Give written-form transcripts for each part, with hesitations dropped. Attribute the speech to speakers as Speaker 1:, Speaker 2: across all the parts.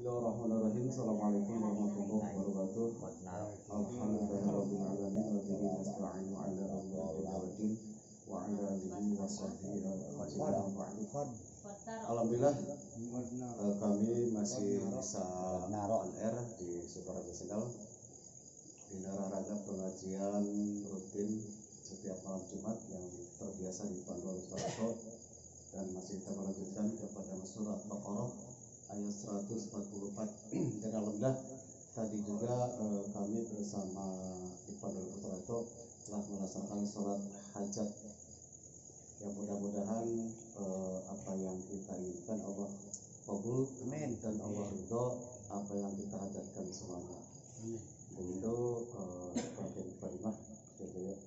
Speaker 1: Bismillahirrahmanirrahim. Assalamualaikum warahmatullahi wabarakatuh. Alhamdulillahirabbil alamin wa bihi nasta'inu 'ala umuri din wa 'ala alihi wa sahbihi ajma'in. Alhamdulillah kami masih bisa on air di Sukaraja Channel di rangka pengajian rutin setiap malam Jumat yang terbiasa dipandu oleh Ustaz dan masih kita melanjutkan kepada surat Baqarah ayat 144. Dan alhamdulillah tadi juga kami bersama Iqbal Putrato telah melaksanakan sholat hajat yang mudah-mudahan apa yang kita inginkan Allah kabul, amin, dan Allah ridho apa yang kita hajatkan semuanya. Dan itu sebagai kalimah jadi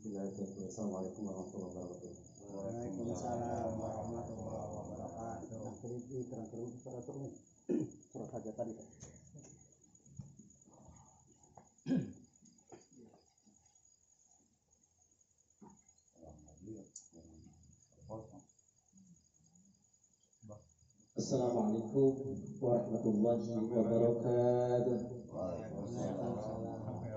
Speaker 1: bila itu. Assalamualaikum warahmatullahi wabarakatuh.
Speaker 2: Waalaikumsalam warahmatullahi wabarakatuh. Nah, ini terang-terang surat hajat tadi.
Speaker 3: Assalamualaikum warahmatullahi wabarakatuh.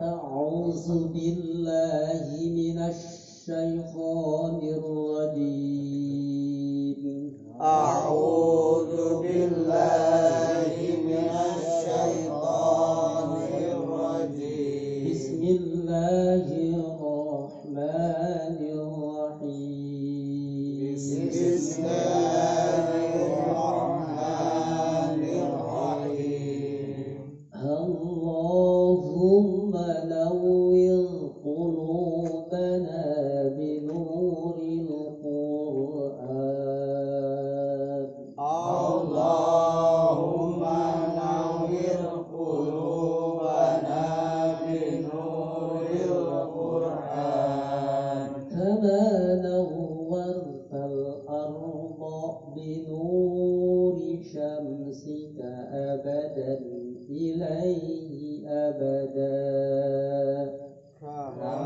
Speaker 3: A'udzu billahi minasy syaithanir rajim.
Speaker 2: A'udzu billahi minasy syaithanir rajim.
Speaker 3: Bismillahirrahmanirrahim. Allahumma nawwir qulubana binuril Qur'an.
Speaker 2: Allahumma nawwir qulubana binuril Qur'an.
Speaker 3: Kama nawwartal arda binuri syamsika abadan ilaihi abada.
Speaker 2: Kama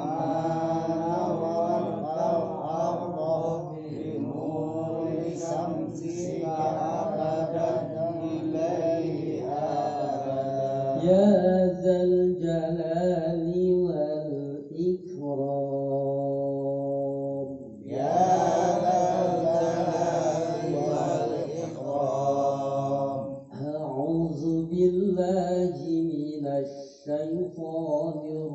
Speaker 2: nawwartal arda binuri syamsika abadan ilaihi abada.
Speaker 3: Ya dzal jalali wal ikram.
Speaker 2: Ya dzal jalali wal ikram.
Speaker 3: A'udzu billahi minasy syaithanir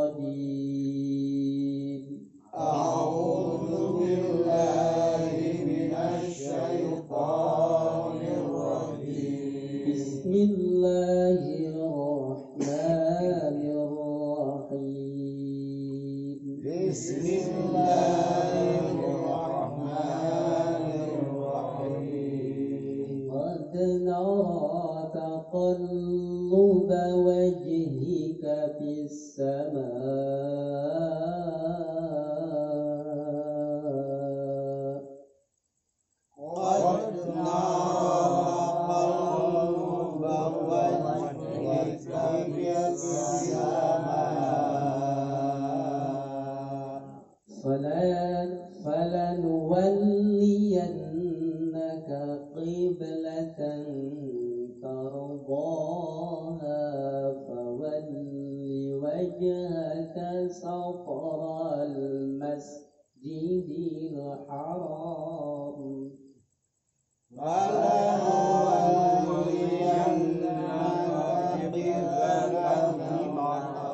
Speaker 3: rajim.
Speaker 2: A'udzu billahi minasy syaithanir rajim.
Speaker 3: Bismillahirrahmanirrahim.
Speaker 2: Bismillahirrahmanirrahim.
Speaker 3: Qad nara taqalluba wajhika fis samaa.
Speaker 2: Qad nara qalba wajhika fis samaa.
Speaker 3: فلنولينك قبلة ترضاها فول وجهك شطر المسجد الحرام.
Speaker 2: فلنولينك قبلة ترضاها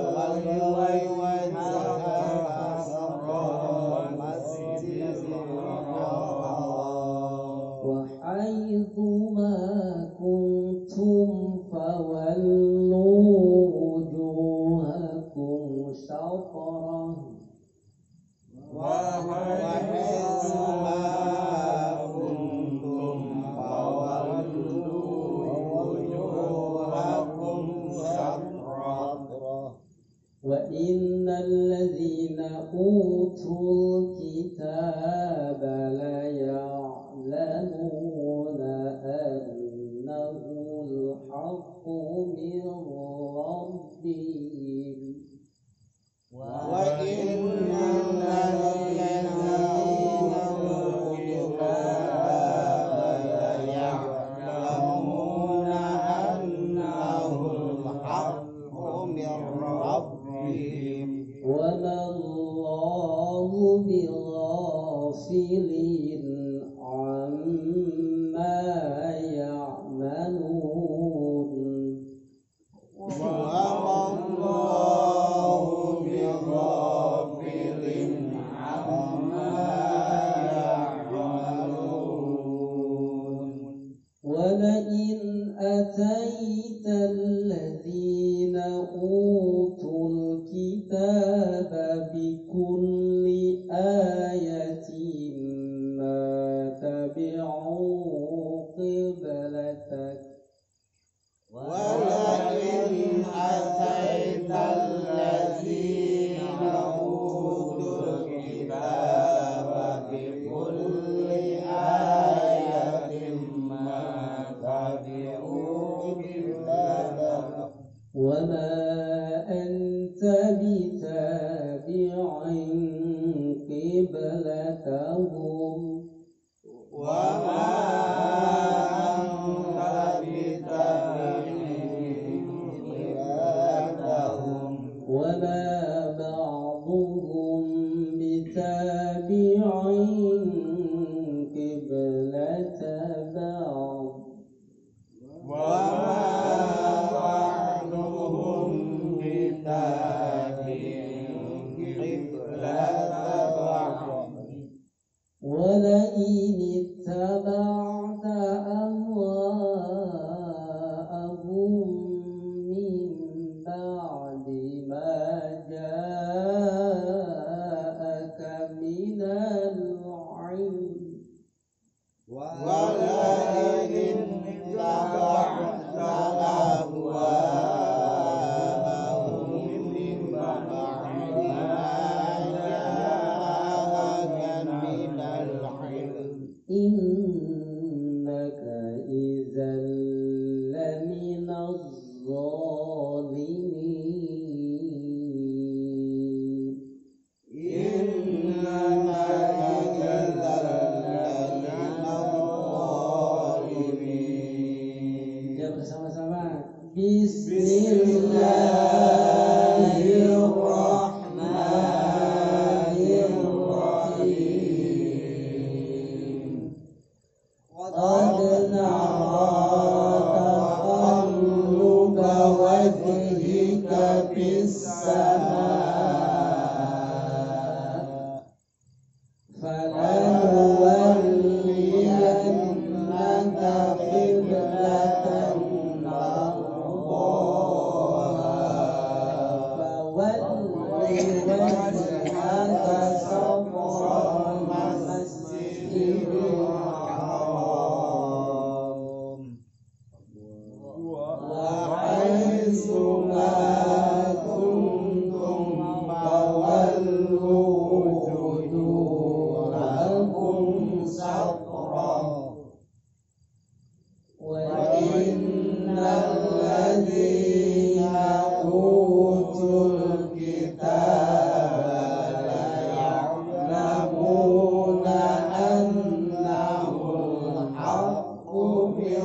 Speaker 2: فول وجهك شطر المسجد الحرام.
Speaker 3: وحيث ما كنتم فولوا وجوهكم شطره.
Speaker 2: وحيث ما كنتم فولوا وجوهكم شطره.
Speaker 3: وإن الذين أوتوا الكتاب ليعلمون أنه ولئن أتيت الذين أوتوا الكتاب بكل آية ما تبعوا قبلتك
Speaker 2: ولئن أتيت الذين أوتوا الكتاب بكل آية ما تبعوا قبلتك
Speaker 3: وما أنت بتابع قبلتهم
Speaker 2: وما أنت بتابع قبلتهم
Speaker 3: وما بعضهم بتابع قبلة بعض
Speaker 2: وما بعضهم بتابع قبلة بعض
Speaker 3: ولئن اتبعت أهواءهم من بعد ما جاءك من العلم
Speaker 2: ولئن اتبعت أهواءهم من بعد ما جاءك من العلم
Speaker 3: إنك إذا لمن الظالمين
Speaker 2: إنك إذا لمن الظالمين.
Speaker 3: Ya bersama-sama. Bismillahirrahmanirrahim. Qad nara taqalluba wajhika fis samaa falanuwalliyannaka qiblatan tardaha fawalli wajhaka shatral masjidil haram wa haitsu ma kuntum fawallu wujuhakum shatrah wa innal ladzina utul kitaba la ya'lamuna annahu al-haqqu min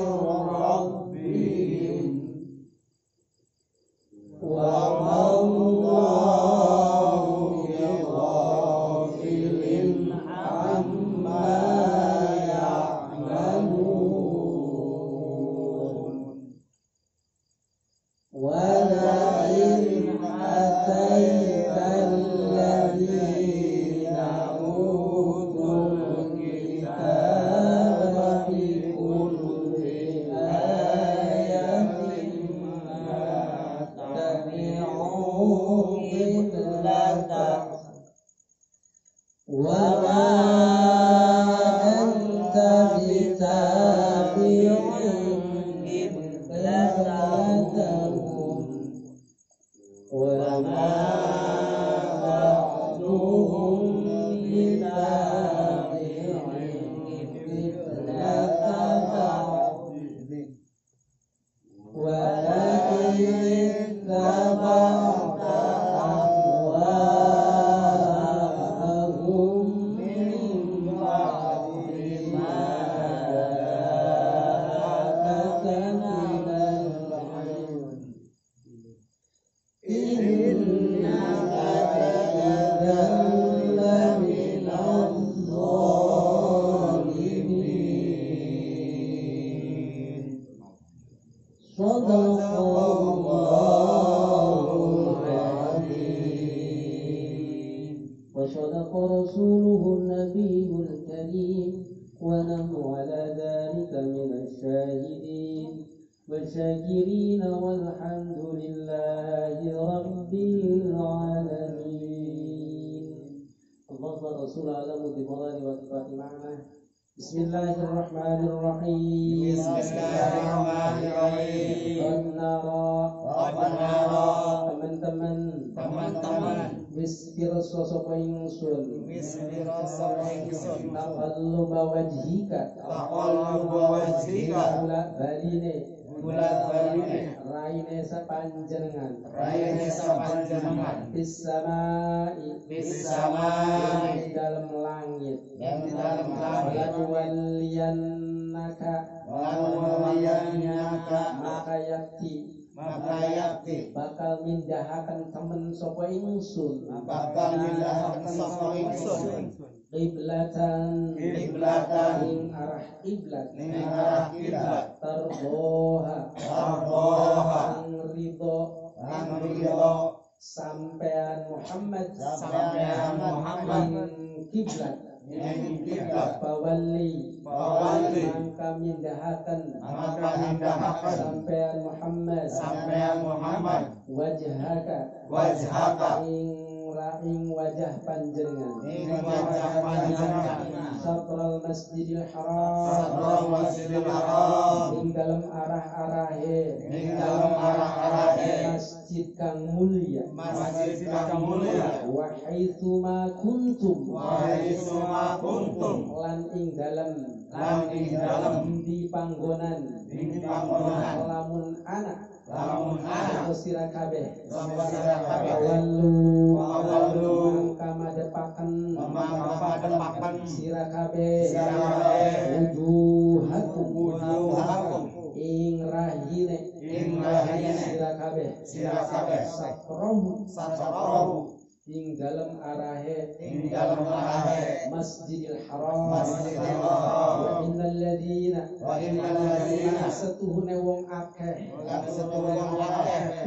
Speaker 3: rabbihim wa ma Allahu bighafilin amma ya'malun ولئن أتيت الذين أوتوا الكتاب بكل آية ما تبعوا قبلتك وما أنت بتابع قبلتهم وما بعضهم بتابع قبلة بعض ولئن اتبعت أهواءهم من بعد ما جاءك من العلم إنك إذا لمن الظالمين صدق الله العظيم وصدق رسوله النبي الكريم ونحن على على ذلك من الشاهدين والشاكرين والحمد لله رب العالمين. الله والرسول أعلم بمراد واتفاق معناه. بسم الله الرحمن الرحيم.
Speaker 2: Qad nara
Speaker 3: teman-teman wis pirsa sapa ingsun taqalluba wajhika kula baline raine sapanjenengan bis samai di dalam langit waliyannaka maka yakti bakal mindahaken temen sapa ingsun Qiblatan ing arah kiblat tarboha ang ridho sampean Muhammad ing kiblat Bawali mangka mindahaken sampean Muhammad wajhaka ing wajah panjenengan satral masjidil haram ing dalam arah-arahe masjid kang mulia wa haitsu ma kuntum lan ing dalam di panggonan lamun anak sira kabeh wallu mangka sira kabeh wujuhakum ing rahine sira kabeh sakrahu ing dalam arahe Masjidil Haram wa innal ladina satuhune wong akeh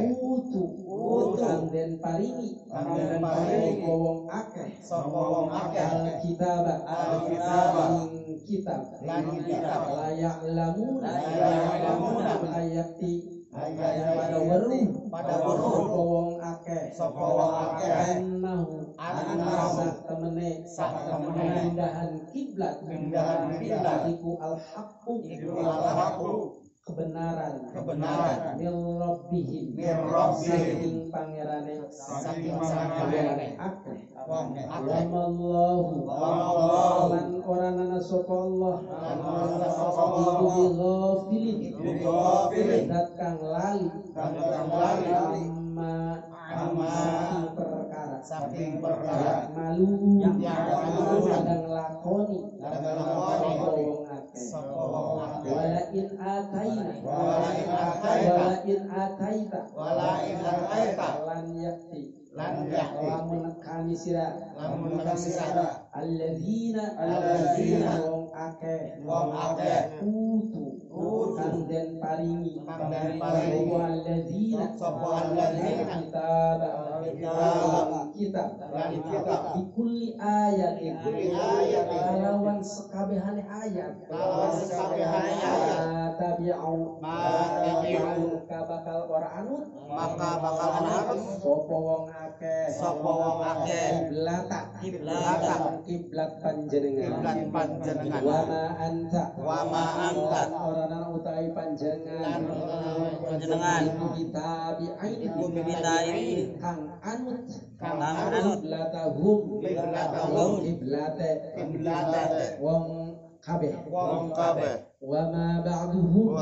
Speaker 3: utu kang den paringi wong akeh kitab ing kitab layak lamuna ayati pada weruh wong akeh temene pindahan kiblat iku al-haqqu kebenaran mir rabbihim saking pangerane akeh wallahu lan ora ana sapa Allah iku ghafilin dat kang lali saking perkara malu sedang lakoni wong akeh wala in ataita lan yakti lamun kami sira alladzina wong akeh utu kang den paringi alladzina kitab kulli ayatin lawan sekabehane ayat tabi'u maka bakal ora anut sapa wong akeh kiblat panjenengan wa ma anta ora ana utawi panjenengan iku bitabi'in kang anut kiblate wong kabeh wa ma ba'duhum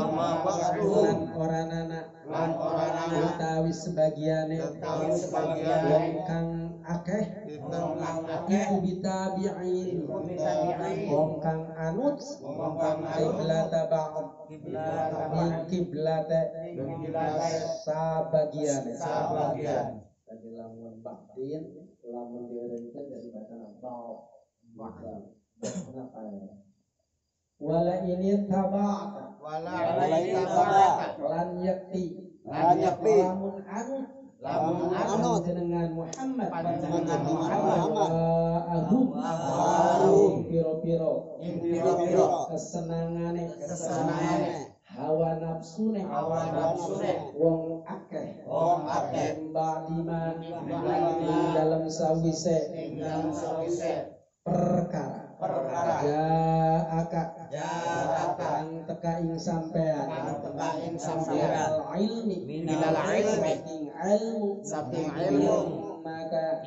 Speaker 3: lan orana utawi sebagiane wong kang akeh iku bitabi'in wong kang anut kiblate ba'd kiblate sabagiane jadi lamun ba'din lamun diurutkan dari bacaan kenapa ya wala ini taba'ata lan yakti lamun anut
Speaker 2: lamun anut
Speaker 3: panjenengan Muhammad
Speaker 2: panjenengan Muhammad
Speaker 3: ahum piro-piro kesenangane hawa nafsune wong akeh lima dalam sawise perkara kang teka ing sampean minal ilmi saking ilmu maka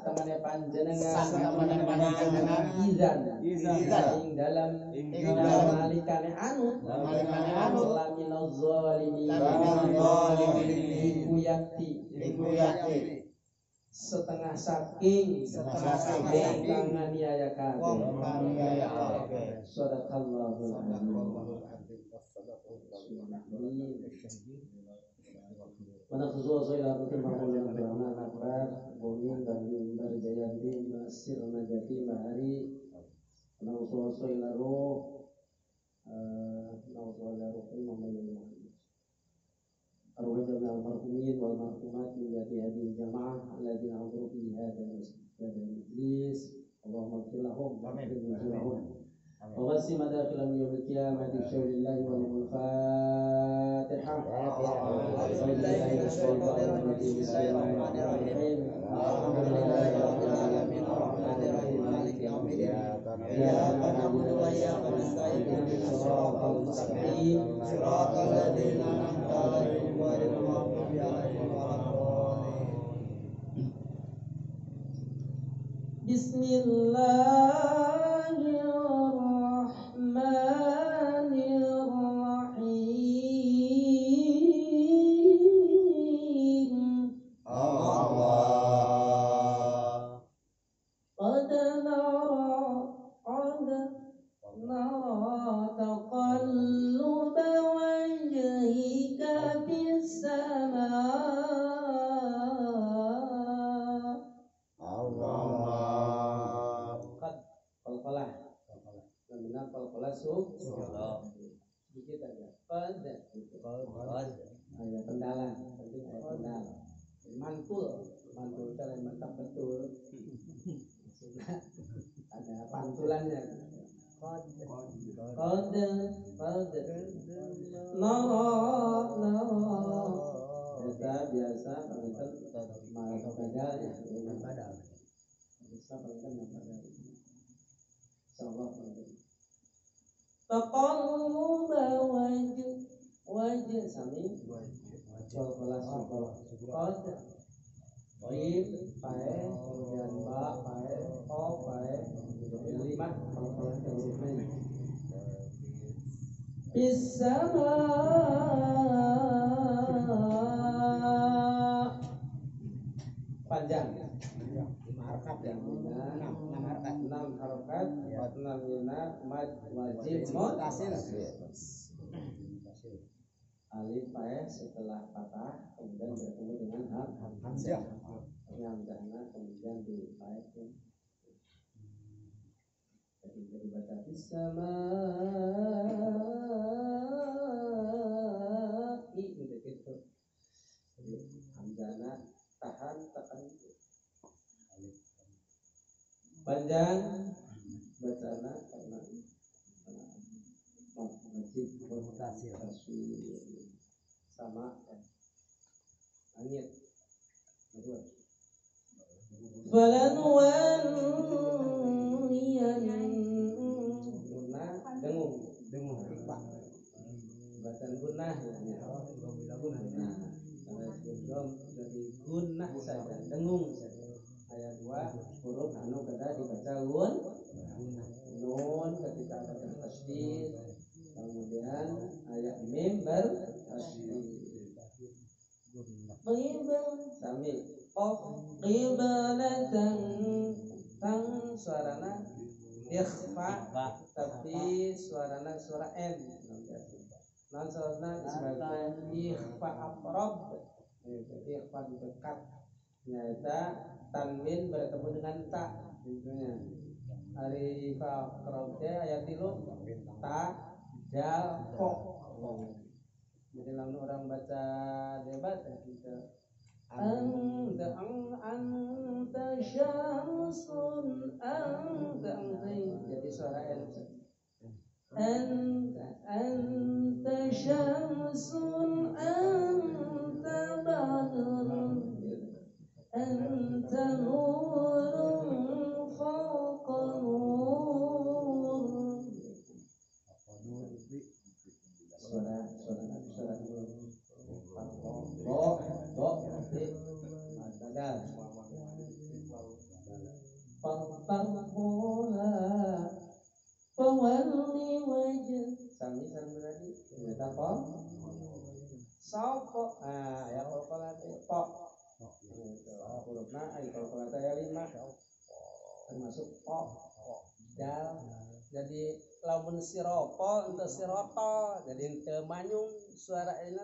Speaker 3: temene panjenengan izan ing dalam nalikane anu laminal zalimin iku yakti setengah saking wong nganiaya kabeh sadaqallahul azim. Mana sesuatu yang harus dimaklumi karena nakbar, boning dan mimbar jayanti masir najati mahari. Mana sesuatu yang roh, memang arwah jami almarhumin wal marhumat menjadi hadil jamaah alladzina hadru fi hadzal majlis. Allahumma ighfir lahum wa وغسل مداخلهم يوم القيامة بشهر الله والفاتحة. أعوذ بالله من الشيطان الرجيم. بسم الله الرحمن الرحيم. الحمد لله رب العالمين الرحمن الرحيم مالك يوم الدين. إياك نعبد وإياك نستعين اهدنا الصراط المستقيم صراط الذين أنعمت عليهم غير المغضوب عليهم ولا الضالين. بسم الله sedikit aja. Ada pendalan, penting ada pendal. Mantul kalian mantap betul. Sudah ada pantulannya. Kode. Biasa penonton malah badal ya. Bisa penonton badal. Insyaallah penonton. Taqalluba wajh sami wal kelas qad qid pae kemudian ba pae ko pae lima bisama panjang 5 harakat ya 6 harakat 6 yana mad wajib mutasil alif fae setelah patah kemudian bertemu dengan hamzah hamzahnya kemudian di fae jadi baca bisama gitu hamzahnya tahan tekan panjang bacana karena wajib bermutasi sama angin kedua falan waniyan guna dengung bacaan gunah jadi gunah saja dengung saja. Ayat 2 huruf anu kada dibaca nun ketika ada tasydid, kemudian ayat mim bertasydid. Sami qiblatan tang suarana ikhfa tapi suarana suara n. Non suarana sebagai ikhfa aqrab. Ikhfa dekat. Nyata tanwin bertemu dengan ta tentunya. Hari aqrab ayat 3 ta dal ko. Jadi lamun orang baca debat kita
Speaker 4: anta syamsun anta jadi suara anta syamsun anta badrun anta nurun fawqa nur suara do berarti badal Fattaquha fawalli wajh sami berarti ternyata po sapa ya kalkulasi po hurufna ay kalkulasi ya 5 termasuk po dal jadi lamun siropo untuk siroto jadi ente manyung suara ini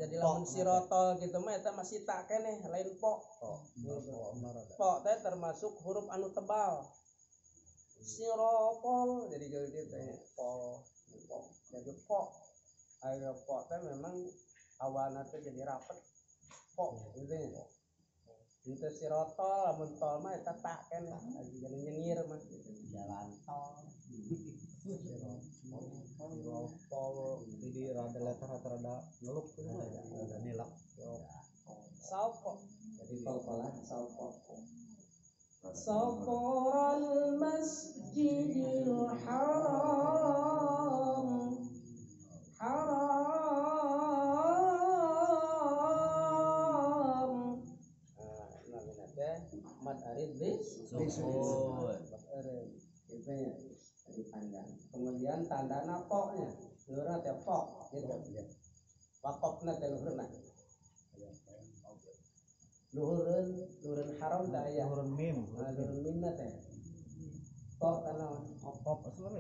Speaker 4: jadi lamun siroto gitu mah eta masih tak keneh lain po po teh termasuk huruf anu tebal siropol jadi gitu po jadi po ayo po teh memang awalnya teh jadi rapet po gitu ya itu siroto lamun tol mah eta tak keneh lagi jadi nyengir mah jalan tol Pol jadi rada ngeluk gitu ya, rada nilak. Saupo. Jadi pol-polan saupo. Sauporal masjidil haram. Nah, mat arid bis. Itu ya. Dipandang. Kemudian tanda napoknya, luhurna teh pok gitu. Wakofna teh luhurna. Luhurun haram teh aya. Luhurun mim. Luhurun mimna teh. Pok kana pok asli.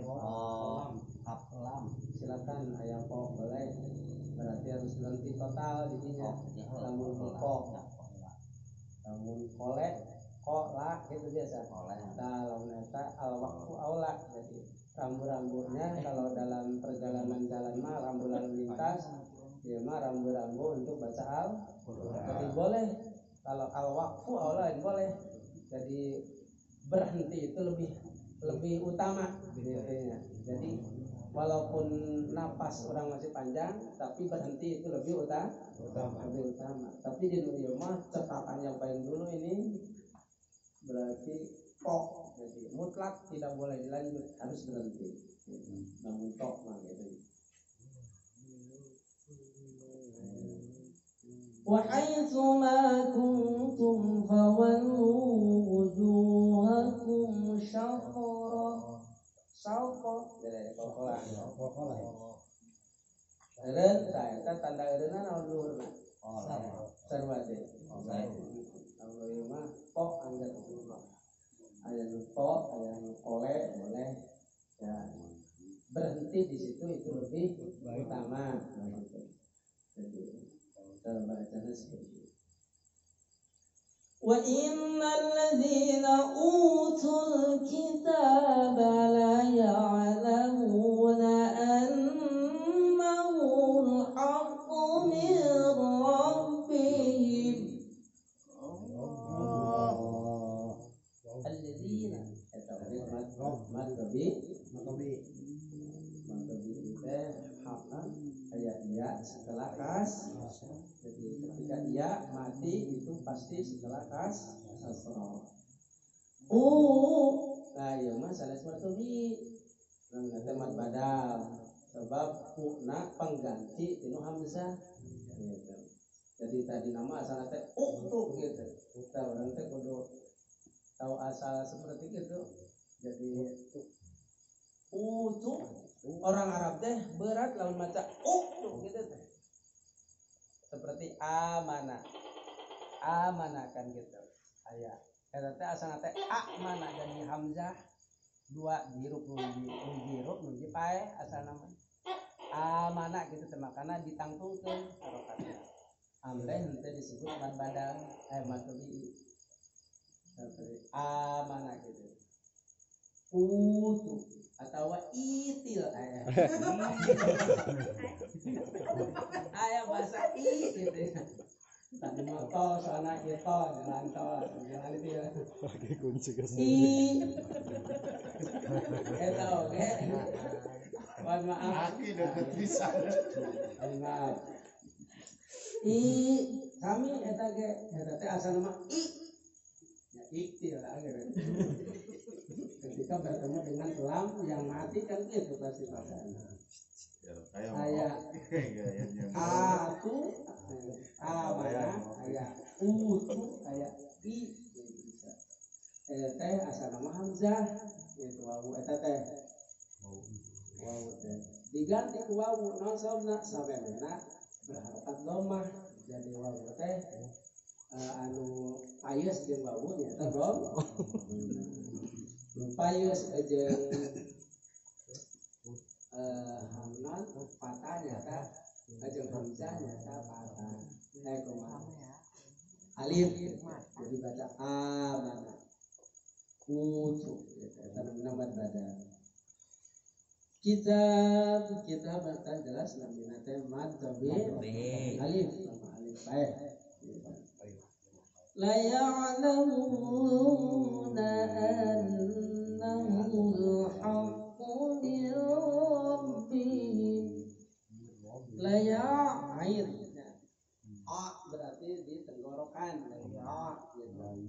Speaker 4: Lam. Silakan aya pok boleh. Berarti harus ganti total jadinya. Lamun pok. Lamun kolek lah gitu biasa. Dalam neta al-waqfu aula jadi rambu-rambunya kalau dalam perjalanan jalan mah rambu lalu lintas dia mah rambu-rambu untuk baca al. Jadi boleh kalau al-waqfu aula boleh. Jadi berhenti itu lebih utama gitu ya. Jadi walaupun napas orang masih panjang tapi berhenti itu lebih utama. Tapi di dunia mah cetakan yang paling dulu ini berarti tok, jadi mutlak tidak boleh dilanjut, harus berhenti. Namun tok mah gitu. Wa haitsu ma kuntum fawallu wujuhakum syatra. Sauko, jadi kokola. Eureun eta tanda eureunna naon luhurna? Sarwate. Kalau ieu mah pok anggar aya nu pok, aya nu kolek boleh. Ya. Berhenti di situ itu lebih utama. Jadi dalam bacaan seperti itu. Wa innal ladzina utul kitaba la ya'lamuna annahu al-haqqu min rabbihim. Alladzina eta matobi teh hakna aya iya setelah kas. Jadi ketika iya mati itu pasti setelah kas asra. Nah ieu mah sanes matobi. Namanya teh mat badal sebab na pengganti tinu hamzah. Gitu. Jadi tadi nama asal teh tuh gitu. Kita orang teh kudu tahu asal seperti itu. Jadi tuh orang Arab teh berat lawan maca tuh gitu teh. Seperti amana kan gitu. Aya eta teh asal teh amana jadi hamzah dua diruk nuji pae asal nama amana gitu teh makana ditangtungkeun harokatna. Amleh henteu disebut mad badal matobi. Amana gitu. Tuh atau itil aya. Aya bahasa gitu ya. Tadi moto soalnya itu jalan tol jalan itu ya.
Speaker 5: Pakai kunci ke
Speaker 4: Eta oke. Mohon maaf.
Speaker 3: Aki deket bisa.
Speaker 4: Maaf. Kami eta ge eta teh asal nama ya ikhtiar akhir. Ketika bertemu dengan lam yang mati kan itu pasti padanya. Ayah aku mana ayah utu ayah teh asal nama Hamzah itu wawu eta teh wawu teh diganti ku wawu nasabna sabena berharakat domah jadi wawu teh anu payus jeung wawu nya eta dom payus jeung hamlan patah nyata jeung hamzah nyata patah kumaha alif jadi baca amana kutu eta nama badan kitab kan jelas namanya teh mad tabir alif sama alif baik la ya'lamuna annahu al-haqqu min rabbihim la ya'ir a berarti di tenggorokan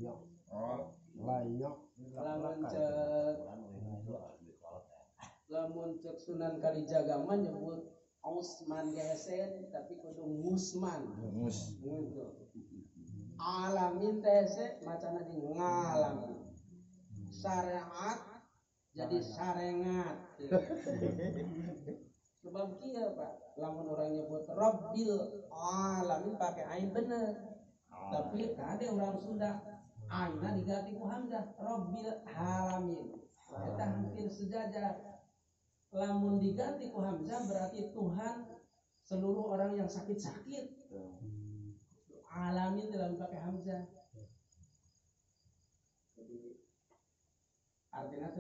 Speaker 4: ya
Speaker 5: layak
Speaker 4: lamun cek Sunan Kalijaga mah nyebut Usman Gesen tapi kudu Musman gitu. Alamin tese macana di ngalamin syariat jadi sarengat sebab kieu Pak lamun orang nyebut Rabbil Alamin pakai ain bener tapi kade orang Sunda aina diganti ku hamzah Rabbil Alamin eta hampir sejajar lamun diganti ku hamzah berarti Tuhan seluruh orang yang sakit-sakit alamin dalam pakai hamzah jadi artinya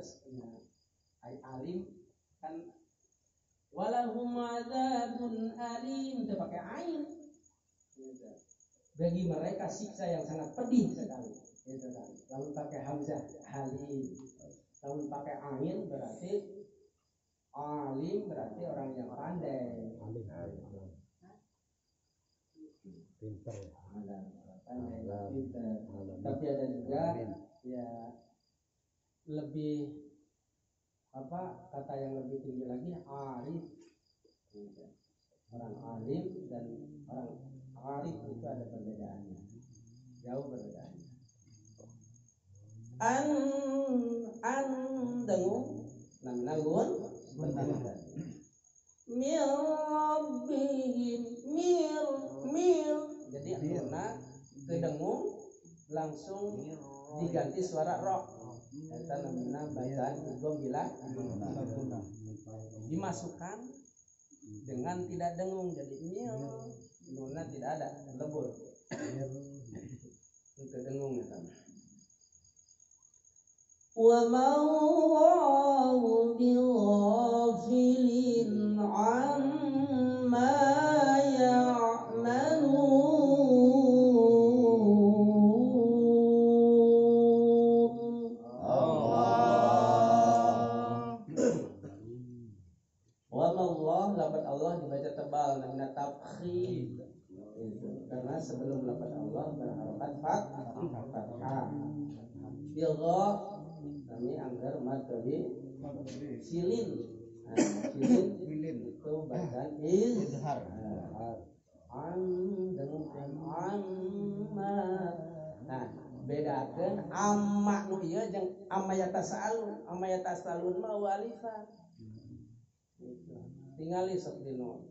Speaker 4: alim kan walahum adzabun alim itu pakai ain bagi mereka siksa yang sangat pedih sekali itu kan lamun pakai hamzah halim lamun pakai ain berarti alim berarti orang yang pandai.
Speaker 5: pinter
Speaker 4: Pandai, pinter. Tapi ada juga ya lebih apa kata yang lebih tinggi lagi arif. Orang alim dan orang arif itu ada perbedaannya. Jauh perbedaannya. Dengung nanggun mir rabbihim mir jadi akhirnya kedengung langsung diganti suara roh eta namina bacaan idgham bila dimasukkan dengan tidak dengung jadi mir nuna tidak ada lebur itu dengung eta وَمَا اللَّهُ بِغَافِلٍ عَمَّا يَعْمَلُونَ وَمَا اللَّهُ lafaz Allah dibaca tebal namanya tafkhim karena sebelum lafaz Allah berharokat fathah bilgha kami anggar matabi silin silin itu bacaan izhar dengan amma nah bedakeun amma nu ieu jeung amma yatasalun mah walifan tingali sok dino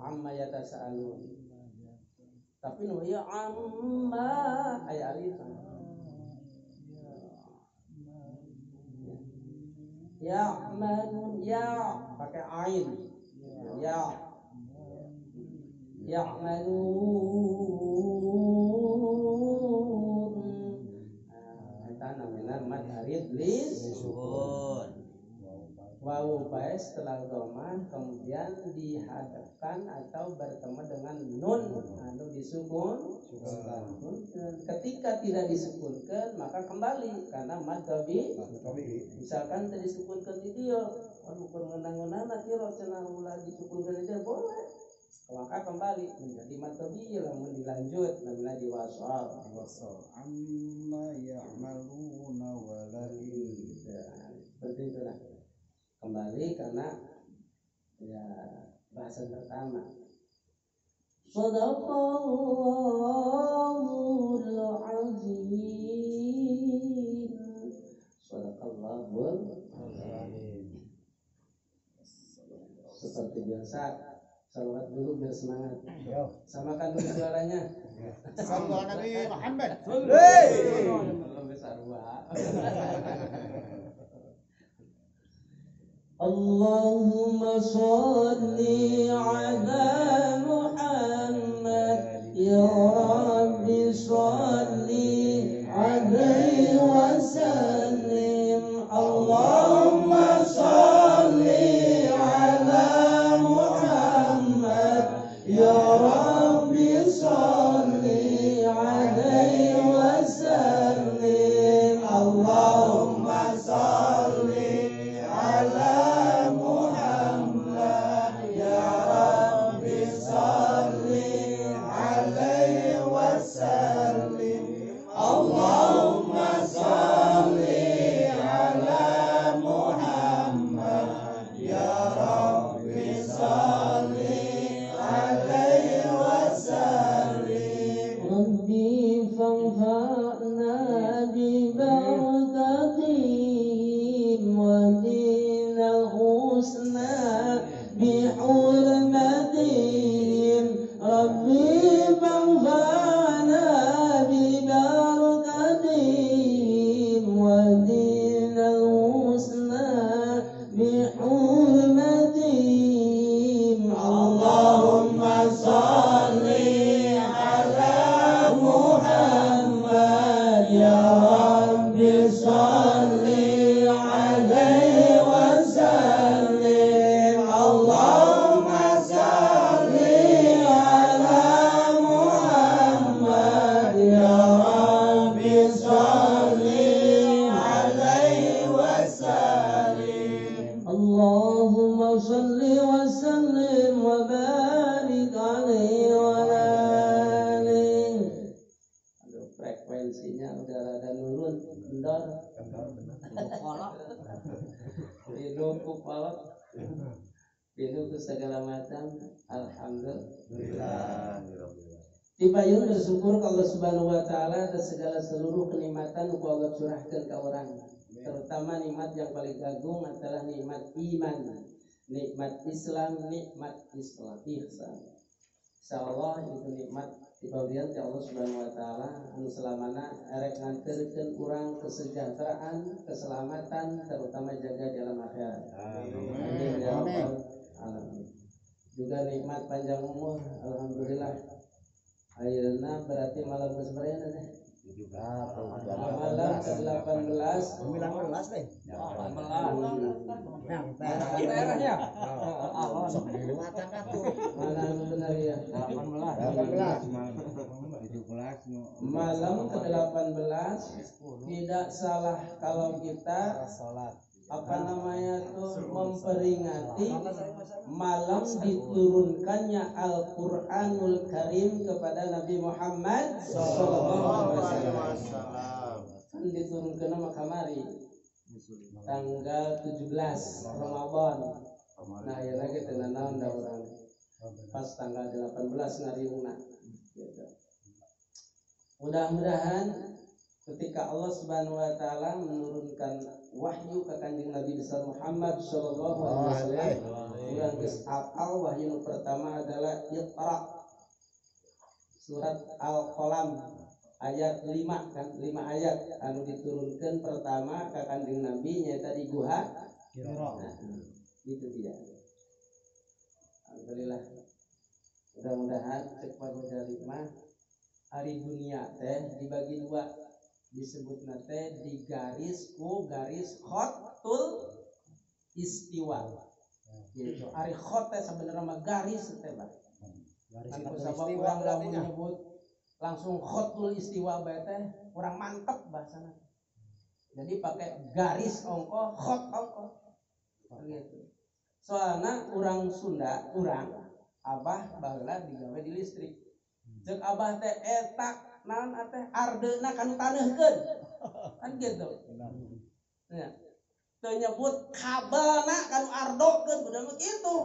Speaker 4: amma yatasalun tapi nu ieu amma aya alifan ya'malun ya pakai ain ya ya'malun eta namina mad arid li sukun wawu bae setelah dhamma kemudian dihadapkan atau bertemu dengan nun anu disukun. Ketika tidak disukunkan maka kembali karena mad tabi. Misalkan tadi disukunkan di dia, anu pengenang-enang kira cenah ulah disukunkan dia boleh. Maka kembali menjadi mad tabi lamun dilanjut namanya diwasal.
Speaker 3: Amma ya'maluna walakin.
Speaker 4: Seperti itulah. Kembali karena ya bahasan pertama. Shadaqallahul azim. Shadaqallahul azim. Seperti biasa, salawat dulu biar semangat. Samakan dulu suaranya.
Speaker 3: Sallu ala Nabi Muhammad.
Speaker 4: Besar wah. Allahumma sholli ala Muhammad ya Rabbi sholli alaihi wasallim. Allahumma sholli ala Muhammad ya Rabbi sholli alaihi wasallim. Allahumma sholli ala segala macam. Alhamdulillah. Dipayun bersyukur ke Allah Subhanahu wa taala atas segala seluruh kenikmatan ku Allah curahkan ke orang. Terutama nikmat yang paling agung adalah nikmat iman, nikmat Islam, nikmat Islam ihsan. Insyaallah itu nikmat diberian oleh Allah Subhanahu wa taala anu selamana erek nganterkeun urang kesejahteraan, keselamatan terutama jaga di alam akhirat. Amin ya rabbal alamin. Juga nikmat panjang umur, alhamdulillah. Ayeuna berarti malam keseberapa teh? Malam ke-18
Speaker 3: 19 deh.
Speaker 4: 18.
Speaker 3: Daerahnya.
Speaker 4: Mana benar ya?
Speaker 3: 18.
Speaker 4: Malam ke-18 tidak salah kalau kita memperingati malam diturunkannya Al-Qur'anul Karim kepada Nabi Muhammad sallallahu alaihi wasallam. Diturunkan kamari tanggal 17 Ramadan. Nah, ya lagi tenanawan da urang. Pas tanggal 18 ngariungna. Mudah-mudahan ketika Allah Subhanahu wa taala menurunkan wahyu ke Kanjeng Nabi besar Muhammad sallallahu alaihi wasallam, urang geus apal wahyu pertama adalah Iqra. Surat Al-Qalam ayat 5 kan 5 ayat anu diturunkan pertama ke Kanjeng Nabi nya tadi Guha. Nah, itu dia. Alhamdulillah. Mudah-mudahan cepat dari mah hari dunia teh dibagi dua, disebut nate di garis ku garis khotul istiwa. Gitu. Ari khot teh sebenarnya mah garis teh Pak. Kan sabab urang lamun nyebut langsung khotul istiwa bae teh kurang mantep bahasana. Jadi pakai garis ongko, khot ongko. Gitu. Soalnya orang Sunda, abah baheula digawe di listrik. Cek abah teh etak naon teh ardeuna kanu taneuhkeun. Kan gitu. Ya. Teu nyebut kabelna kanu ardokeun kudu mah kitu.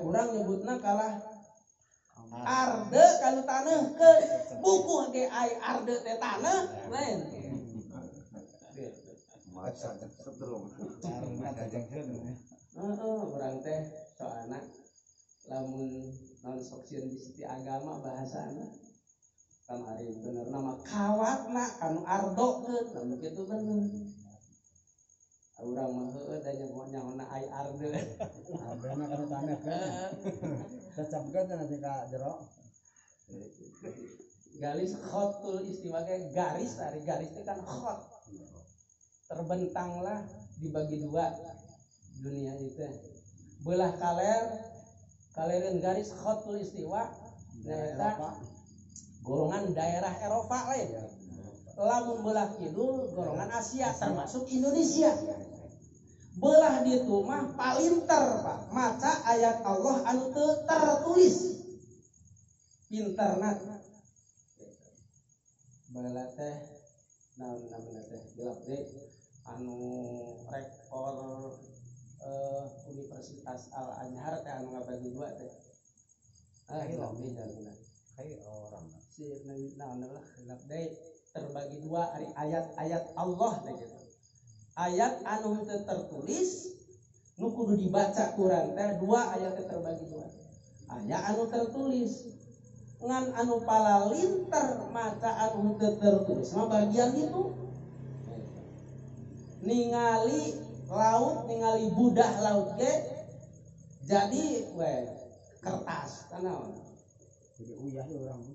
Speaker 4: Urang nyebutna kalah arde kanu taneuhkeun. Buku ge ai arde teh taneuh lain. Urang teh soalna lamun non soksieun di sisi agama bahasana kamari bener nama kawatna kanu ardokeun lamun kitu bener. Urang mah heueuh da nyahona ai arde.
Speaker 3: Ardena kana taneuhkeun. Cacapkeun nanti ka jero.
Speaker 4: Garis khotul istiwa ge garis ari garis teh kan khot. Terbentanglah dibagi dua dunia itu. Belah kalereun garis khotul istiwa nyaeta golongan daerah Eropa lain. Lamun belah kidul golongan Asia termasuk Indonesia. Belah ditu mah palinter Pak, maca ayat Allah anu teu tertulis. Pinterna. Belah teh naon namanya teh gelap deui anu rektor Universitas Al Azhar teh anu ngabagi dua teh. Gelap deui jaluna. Kayak orang. Si naon lah gelap deui terbagi dua ari ayat-ayat Allah teh gitu. Ayat anu teu tertulis nu kudu dibaca Quran teh dua ayat teh terbagi dua. Ayat anu tertulis ngan anu palalinter maca anu teu tertulis mah bagian itu. Ningali laut, ningali budah laut ge jadi we kertas tanaon.
Speaker 3: Jadi uyah urang.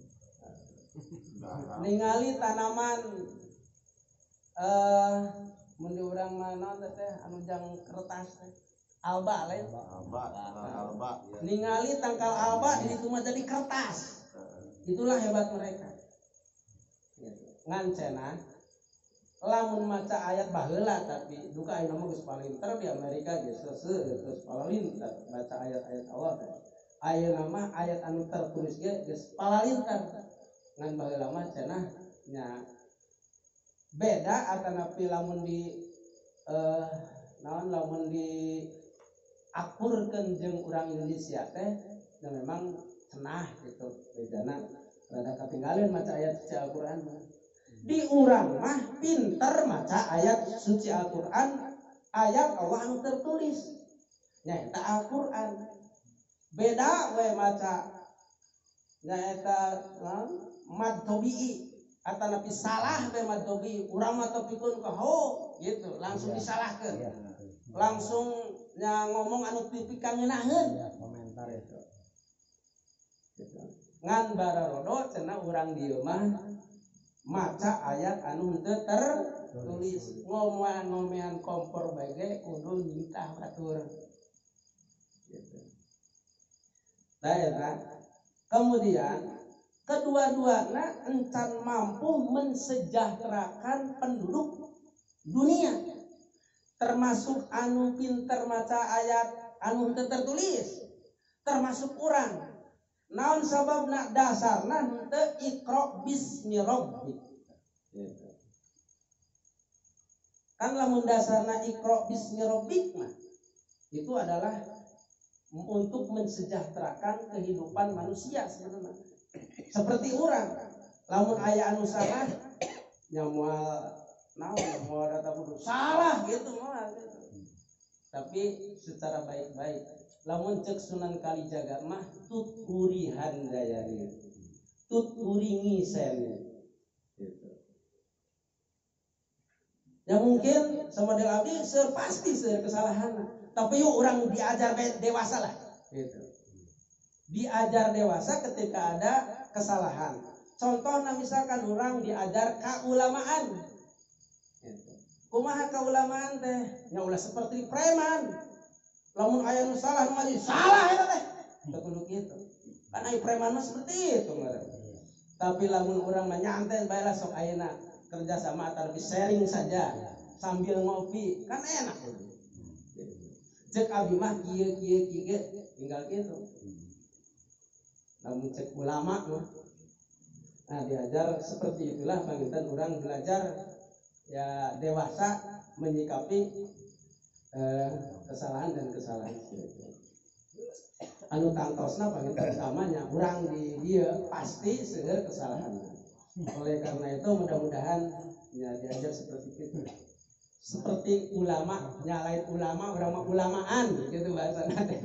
Speaker 4: Ningali tanaman mun di urang mah naon teh anu jang kertas teh alba lain.
Speaker 1: Alba.
Speaker 4: Ningali tangkal alba di ditu mah jadi kertas. Itulah hebat mereka. Ngan cenah lamun maca ayat baheula tapi duka ayeuna mah geus palinter di Amerika geus geus palinter baca ayat-ayat Allah teh. Ayeuna mah ayat anu tertulis ge geus palinter. Ngan baheula mah cenah nya beda atanapi lamun di lamun di akurkeun jeung urang Indonesia teh memang cenah gitu bedana rada katinggalin maca ayat suci Al-Qur'an mah. Di urang mah pinter maca ayat suci Al-Qur'an, ayat Allah anu tertulis. Nyaeta Al-Qur'an. Beda we maca nyaeta mad tabi'i atanapi salah we mad tabi'i. Urang mah tepikeun ka ho gitu, langsung disalahkeun. Langsung nya ngomong anu tipikan ngeunaheun.
Speaker 3: Komentar itu.
Speaker 4: Ngan bararodo cenah urang dieu mah maca ayat anu teu tertulis. Ngomean kompor bae ge kudu nyitah batur. Gitu. Kemudian kedua-duana encan mampu mensejahterakan penduduk dunia. Termasuk anu pinter maca ayat anu teu tertulis. Termasuk urang. Naon sababna dasarna teu iqra bismi rabbik. Gitu. Kan lamun dasarna iqra bismi rabbik mah itu adalah untuk mensejahterakan kehidupan manusia sebenarnya. Seperti urang, lamun aya anu salah nya moal naon moal data kudu salah gitu moal gitu. Tapi secara baik-baik lamun cek Sunan Kalijaga mah tuturi handayani tuturi ngisen gitu. Ya mungkin sama model abdi seur pasti seur kesalahan, tapi yuk orang diajar dewasa lah gitu. Diajar dewasa ketika ada kesalahan. Contohnya misalkan orang diajar keulamaan gitu. kumaha kaulamaan teh nya ulah seperti preman lamun aya nu salah nu ngaji salah eta teh teu kudu kitu kan ai preman mah seperti itu ngaran tapi lamun urang mah nyantai bae lah sok ayeuna kerja sama atau lebih sharing saja sambil ngopi kan enak cek abi mah kieu tinggal kitu lamun cek ulama mah nah diajar seperti itulah panginten urang belajar ya dewasa menyikapi kesalahan dan kesalahan anu tangtosna panginten utamanya urang di dia pasti seueur kesalahan. Oleh karena itu mudah-mudahan ya diajar seperti itu. Seperti ulama, nyalain ulama, orang mah ulamaan gitu bahasana teh.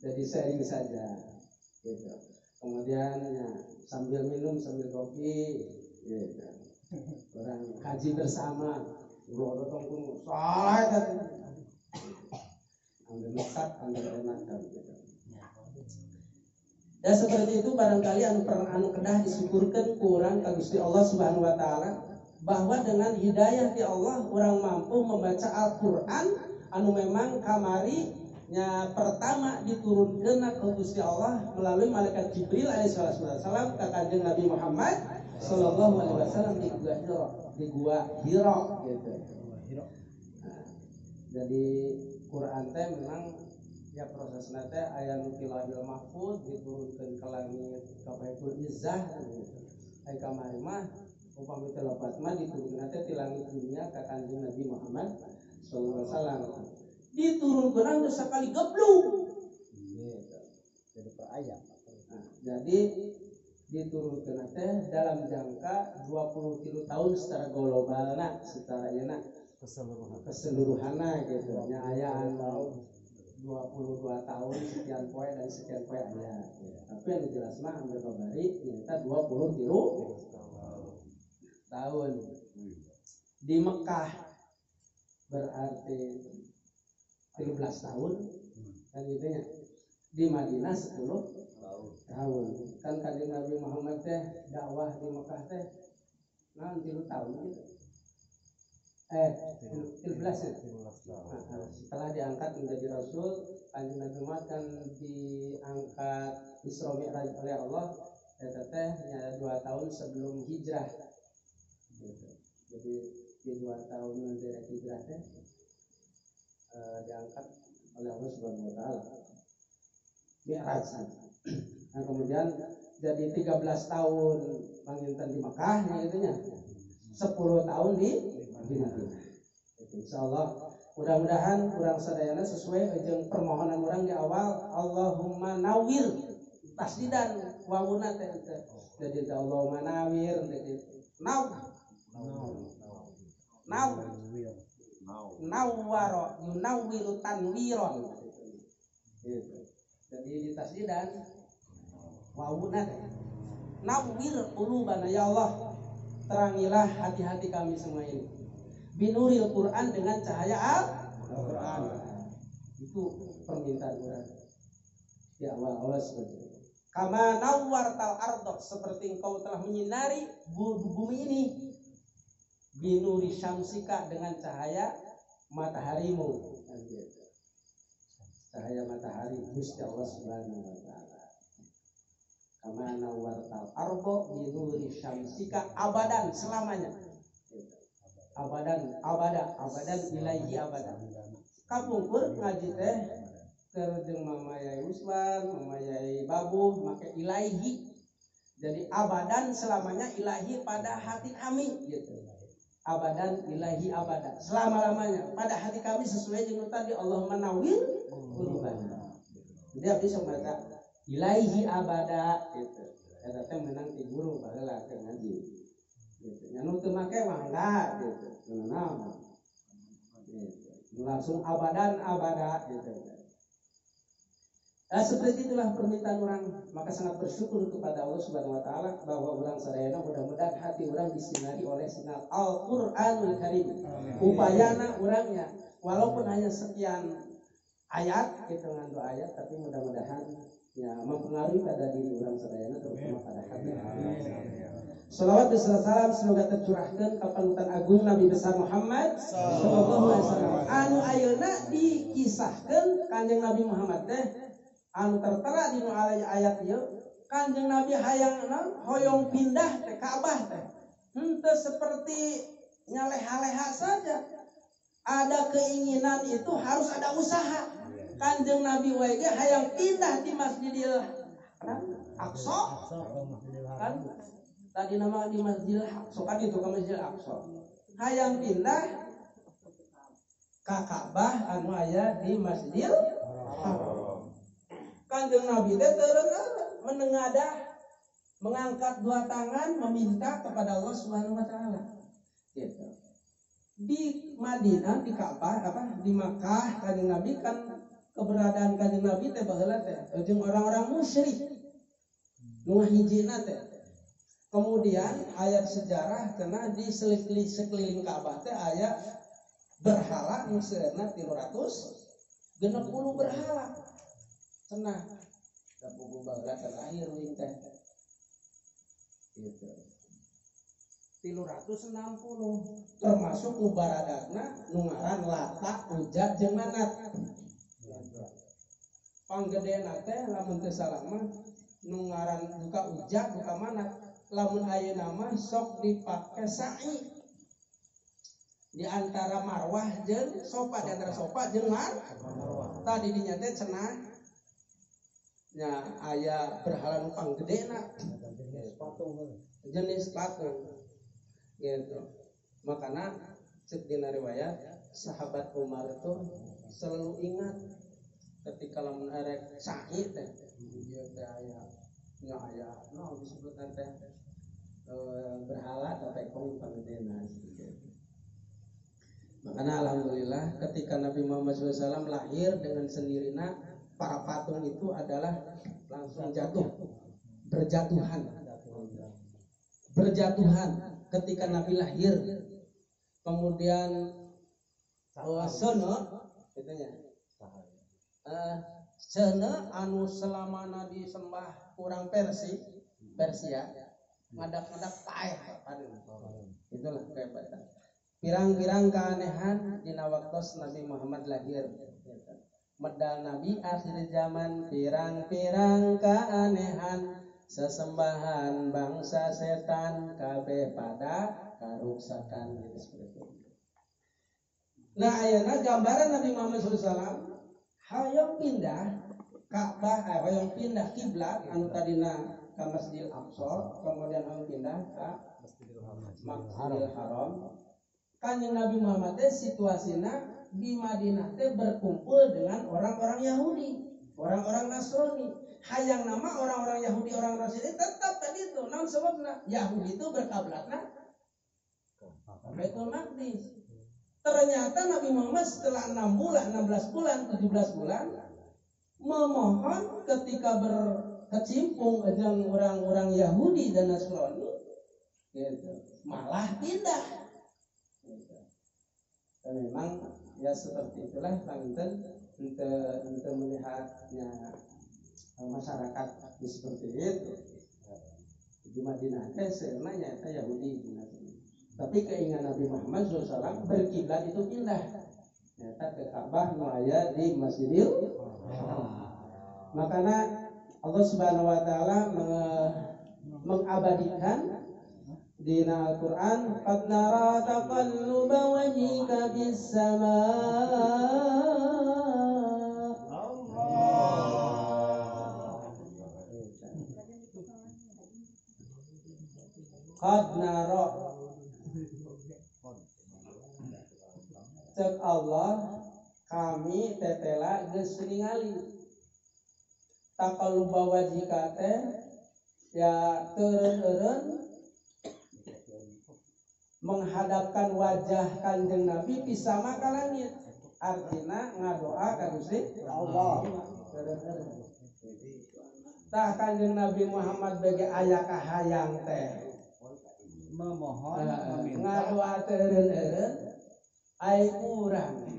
Speaker 4: Jadi sharing saja gitu. Kemudian ya, sambil minum sambil kopi gitu. Orang kaji bersama, gua dotong pun salah tadi. Ambil masak, ambil enakan gitu. Dan seperti itu barangkali anu kedah disyukurkan kurang ka Gusti Allah Subhanahu wa taala bahwa dengan hidayah ti Allah orang mampu membaca Al-Qur'an anu memang kamari nya pertama diturunkeun ka Gusti Allah melalui malaikat Jibril alaihi wasallam ka kanjeng Nabi Muhammad sallallahu alaihi wasallam di gua Hira gitu. Nah, jadi Quran teh memang ya prosesnya teh aya nu ti Lauhul Mahfuz diturunkeun ka langit ka Baitul Izzah ai kamari mah upami teh lepat mah diturunkeun teh ti langit dunia ka kanjeng Nabi Muhammad sallallahu alaihi wasallam diturunkeun geus sakali geblung
Speaker 3: Jadi per ayat.
Speaker 4: nah, jadi diturunkeun teh dalam jangka 23 tahun secara globalna secara yeuna keseluruhanna gitu nya aya anu 22 tahun sekian poe dan sekian poe aya. Tapi yang jelas mah ambil kabari nyata 23 tahun. Di Mekah berarti 13 tahun kan gitu ya. Di Madinah 10 tahun. Kan kanjeng Nabi Muhammad teh dakwah di Mekah teh naon 3 tahun gitu. 13 ya. Setelah diangkat menjadi Rasul, kanjeng Nabi Muhammad kan diangkat Isra Mi'raj oleh Allah, eta teh 2 tahun sebelum hijrah. Gitu. Jadi di 2 tahun menjelang hijrah teh diangkat oleh Allah Subhanahu wa taala. Mi'raj. Nah, kemudian jadi 13 tahun panginten di Mekah gitu nya. 10 tahun di Madinah. Insyaallah mudah-mudahan urang sadayana sesuai jeung permohonan urang di awal Allahumma nawwir tasdidan wawuna teh jadi Allahumma nawwir nawwaro yunawwiru tanwiron gitu. Jadi di tasdidan wawuna teh nawwir qulubana ya Allah terangilah hati-hati kami semua ini binuril Quran dengan cahaya Al-Quran. Itu permintaan orang di awal-awal seperti itu. Kama nawwartal ardh seperti engkau telah menyinari bumi ini binuri syamsika dengan cahaya mataharimu. Cahaya matahari Gusti Allah Subhanahu wa taala. Kama nawwartal ardh binuri syamsika abadan selamanya. Abadan ilaihi abadan. Kapungkur ngaji teh keur jeung Mama Yai Usman, Mama Yai Babu make ilaihi. Jadi abadan selamanya ilahi pada hati kami gitu. Abadan ilahi abadan selama-lamanya pada hati kami sesuai dengan tadi Allahumma nawwir qulubana. Jadi abdi sok maca ilaihi abada gitu. Eta teh menang ti guru baheula keur ngaji. Gitu. Yang teu make mangga gitu. Nah, gitu. Langsung abadan abada gitu. Nah, seperti itulah permintaan orang, maka sangat bersyukur kepada Allah Subhanahu wa taala bahwa orang sadayana mudah-mudahan hati orang disinari oleh sinar Al-Qur'anul Karim. Upayana orangnya walaupun hanya sekian ayat gitu ngandung ayat, tapi mudah-mudahan ya mempengaruhi pada diri orang sadayana terutama pada hati. Salawat dan salam semoga tercurahkan ka panutan agung Nabi besar Muhammad sallallahu alaihi wasallam. Anu ayeuna dikisahkeun Kanjeng Nabi Muhammad teh anu tertera di ayat ieu, Kanjeng Nabi hayang hoyong pindah ke Ka'bah teh. Henteu seperti nyaleha-leha saja. Ada keinginan itu harus ada usaha. Kanjeng Nabi wae hayang pindah di Masjidil Aqsa. Kan tadi nama di Masjidil Aqsa kan itu ke Masjidil Aqsa. Hayang pindah ke Ka'bah anu aya di Masjidil Haram. Kanjeng Nabi teh teureun menengadah mengangkat dua tangan meminta kepada Allah Subhanahu wa taala. Gitu. Di Madinah di Ka'bah di Makkah Kanjeng Nabi kan keberadaan Kanjeng Nabi teh baheula teh jeung orang-orang musyrik. Nu hijina teh. Kemudian ayat sejarah karena di sekeliling Ka'bah teh aya berhala nu seueurna 360 berhala. Cenah da pugu baheula terakhir wing teh. Gitu. 360 termasuk nu baradagna nu ngaran Lata, Uja jeung Manat. Panggedena teh lamun teu salah mah nu ngaran duka Uja, duka Manat. Lamun ayeuna mah sok dipake sa'i. Di antara Marwah jeung Sofa, di antara Sofa jeung Marwah. Tadi dinya teh cenah nya aya berhala nu panggedena. Jenis patung. Gitu. Makanya cek dina riwayat sahabat Umar itu selalu ingat ketika lamun arek sa'i teh ieu teh aya disebutna teh berhala atau pekong panggedena. Makanya alhamdulillah ketika Nabi Muhammad SAW lahir dengan sendirinya para patung itu adalah langsung berjatuhan ketika Nabi lahir. Kemudian Sene anu selamana disembah kurang Persia ngadak-ngadak paeh itulah kayak pirang-pirang keanehan dina waktos Nabi Muhammad lahir. Medal Nabi akhir zaman pirang-pirang keanehan sesembahan bangsa setan kabeh pada karuksakan gitu seperti itu. Nah ayeuna gambaran Nabi Muhammad SAW hayang pindah Ka'bah, hayang pindah kiblat anu tadina ka Masjidil Aqsa, kemudian hayang pindah ka Masjidil Haram. Kanjeng Nabi Muhammad teh situasina di Madinah teh berkumpul dengan orang-orang Yahudi, orang-orang Nasrani. Hayang nama orang-orang Yahudi, orang Nasrani tetap tadi itu. Namun sebabna Yahudi itu berkablatna Baitul Maqdis. Ternyata Nabi Muhammad setelah 6 bulan, 16 bulan, 17 bulan memohon ketika berkecimpung dengan orang-orang Yahudi dan Nasrani, gitu, malah pindah. Dan memang ya seperti itulah panten untuk melihatnya masyarakat seperti itu. Di Madinah teh sebenarnya itu Yahudi. Tapi keinginan Nabi Muhammad SAW berkiblat itu pindah. Ternyata ke Ka'bah nu aya di Masjidil Haram. Makanya Allah Subhanahu wa taala mengabadikan di Al-Qur'an qad nara taqalluba wajhika fis samaa. Qad nara cek Allah kami tetela geus ningali taqalluba wajhika teh ya teureun-eureun menghadapkan wajah Kanjeng Nabi pisama ka langit. Artina ngadoa ka Gusti Allah. Tah Kanjeng Nabi Muhammad bege aya kahayang teh memohon ngadoa teureun-eureun ai urang